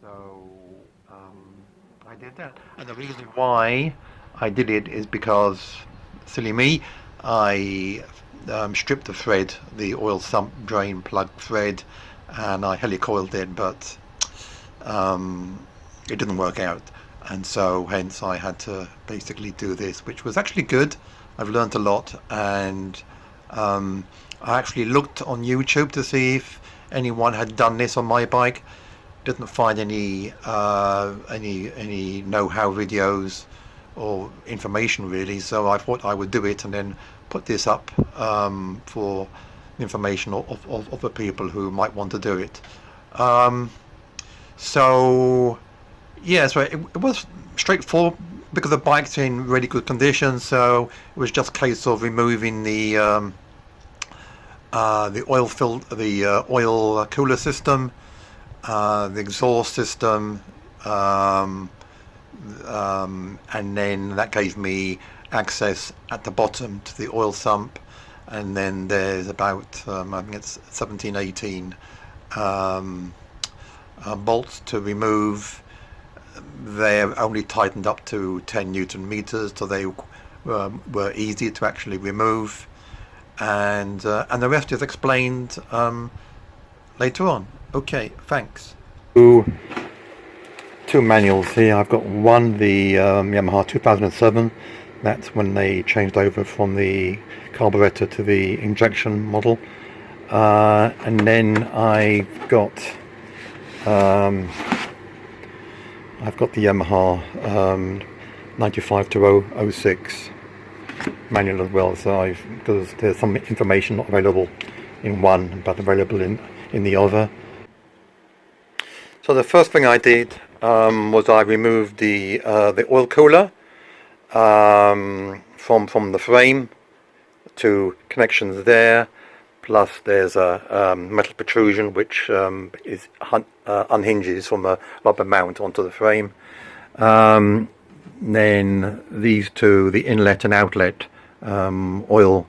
So I did that, and the reason why I did it is because, silly me, I stripped the thread, the oil sump drain plug thread, and I helicoiled it, but it didn't work out, and so hence I had to basically do this, which was actually good. I've learned a lot, and I actually looked on YouTube to see if anyone had done this on my bike. Didn't find any know-how videos or information really, so I thought I would do it and then put this up for information of the people who might want to do it. So yeah, so it was straightforward because the bike's in really good condition, so it was just a case of removing the oil cooler system, the exhaust system, and then that gave me access at the bottom to the oil sump, and then there's about I think it's 17, 18 bolts to remove. They're only tightened up to 10 Newton meters, so they were easy to actually remove, and the rest is explained later on. Okay, thanks. Two manuals here. I've got one, the Yamaha 2007. That's when they changed over from the carburetor to the injection model, and then I've got the Yamaha 95-06 manual as well. So because there's some information not available in one but available in the other. So the first thing I did was I removed the oil cooler from the frame, two connections there, plus there's a metal protrusion which unhinges from a rubber mount onto the frame. Then these two, the inlet and outlet oil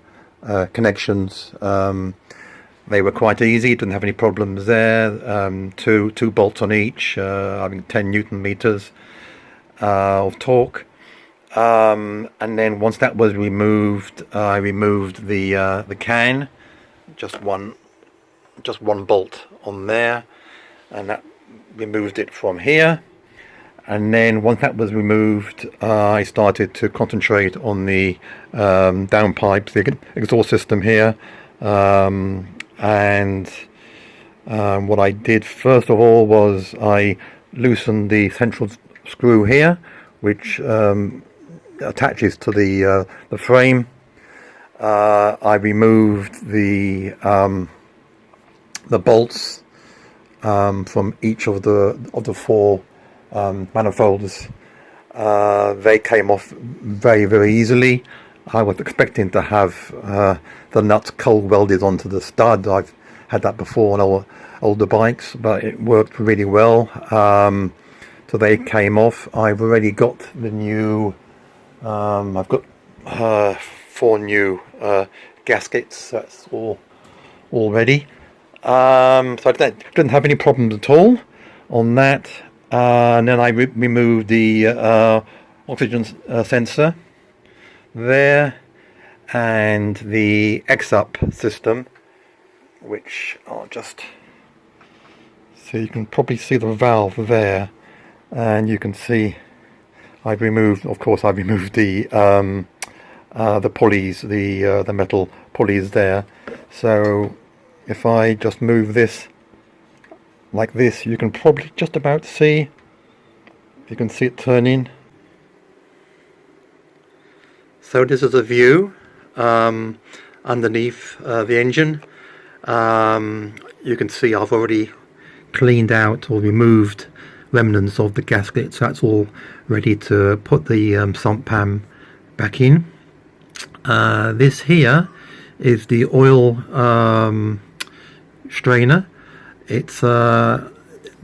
connections, they were quite easy, didn't have any problems there. Two bolts on each, I think 10 Newton meters of torque. And then once that was removed, I removed the can, just one bolt on there, and that removed it from here. And then once that was removed, I started to concentrate on the downpipes, the exhaust system here. And what I did first of all was I loosened the central screw here, which attaches to the frame. I removed the bolts from each of the four manifolds. They came off very, very easily. I was expecting to have the nuts cold welded onto the stud. I've had that before on older bikes, but it worked really well. So they came off. I've already got the new, I've got 4 new gaskets. That's all ready. So I didn't have any problems at all on that. And then I removed the oxygen sensor there, and the X-up system, which I'll just, so you can probably see the valve there, and you can see I've removed, of course I've removed the pulleys, the metal pulleys there. So if I just move this like this, you can probably just about see, you can see it turning. So this is a view underneath the engine. You can see I've already cleaned out or removed remnants of the gaskets. That's all ready to put the sump pan back in. This here is the oil strainer. It's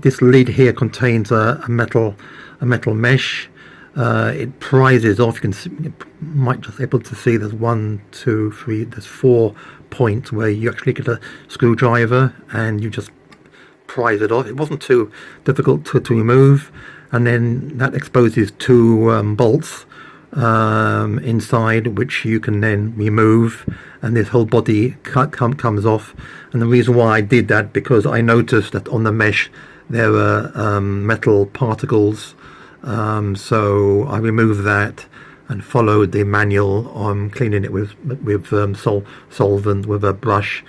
this lid here contains a metal mesh. It prizes off. You can see, you might just be able to see there's 1, 2, 3, there's 4 points where you actually get a screwdriver and you just prise it off. It wasn't too difficult to remove, and then that exposes two bolts inside, which you can then remove, and this whole body comes off. And the reason why I did that, because I noticed that on the mesh there were metal particles, so I removed that and followed the manual on cleaning it with solvent with a brush.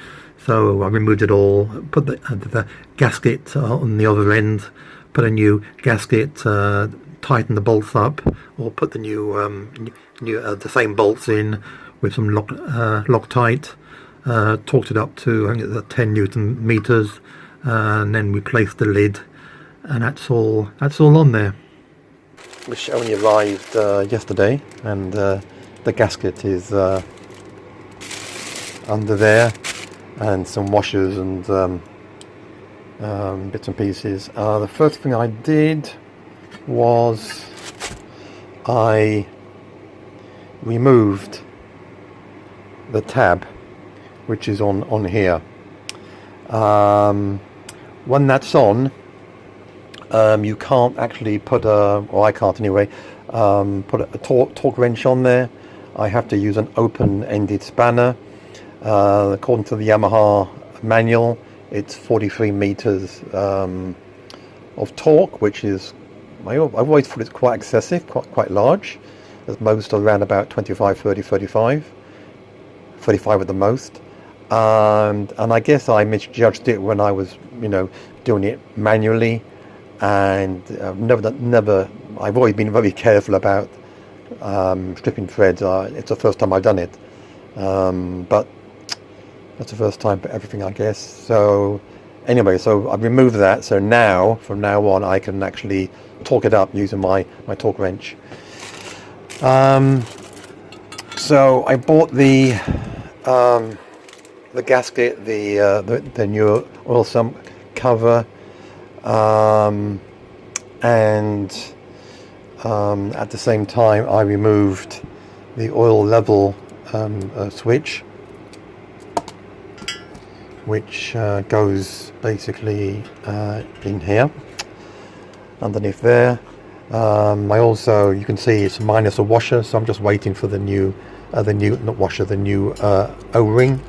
So I removed it all, put the gasket on the other end, put a new gasket, tighten the bolts up, or put the the same bolts in with some Loctite, torqued it up to, I think it's 10 Newton meters, and then replaced the lid, and that's all on there. Which only arrived yesterday, and the gasket is under there, and some washers and bits and pieces. The first thing I did was I removed the tab, which is on here. When that's on, you can't actually put or I can't anyway, put a torque wrench on there. I have to use an open-ended spanner. According to the Yamaha manual, it's 43 meters of torque, which is, I've always thought it's quite excessive, quite large. As most are around about 25, 30, 35 at the most. And I guess I misjudged it when I was, doing it manually. And I've always been very careful about stripping threads. It's the first time I've done it, but that's the first time for everything, I guess. So anyway, so I've removed that, so now from now on I can actually torque it up using my torque wrench. So I bought the gasket, the new oil sump cover, and at the same time I removed the oil level switch, which goes basically in here underneath there. I also, you can see it's minus a washer, so I'm just waiting for the new O-ring.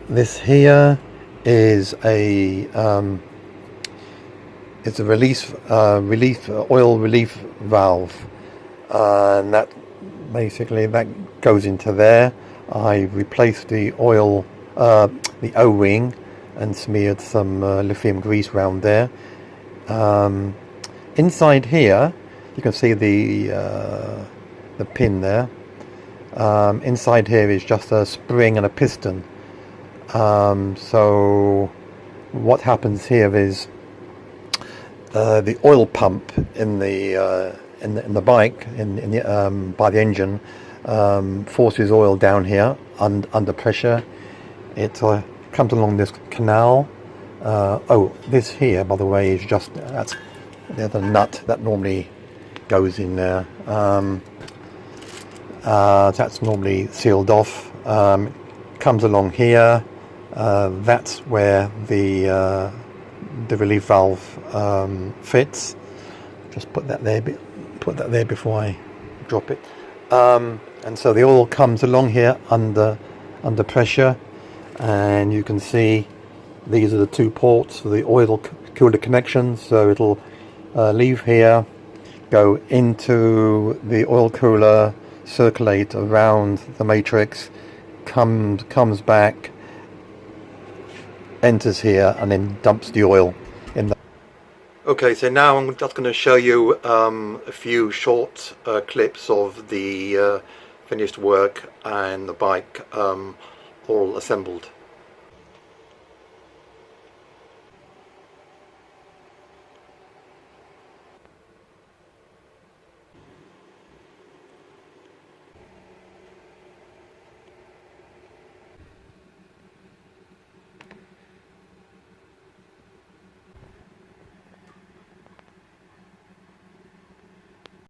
This here is a oil relief valve, and that basically that goes into there. I replaced the the O-ring and smeared some lithium grease around there. Inside here you can see the pin there. Inside here is just a spring and a piston. So what happens here is the oil pump in the bike by the engine forces oil down here under pressure. It comes along this canal. This here, by the way, is just there's a nut that normally goes in there. That's normally sealed off. Comes along here. That's where the relief valve fits. Just put that there before I drop it. And so the oil comes along here under pressure, and you can see these are the two ports for the oil cooler connection. So it'll leave here, go into the oil cooler, circulate around the matrix, comes back, enters here, and then dumps the oil in the... Okay, so now I'm just going to show you a few short clips of the finished work and the bike all assembled.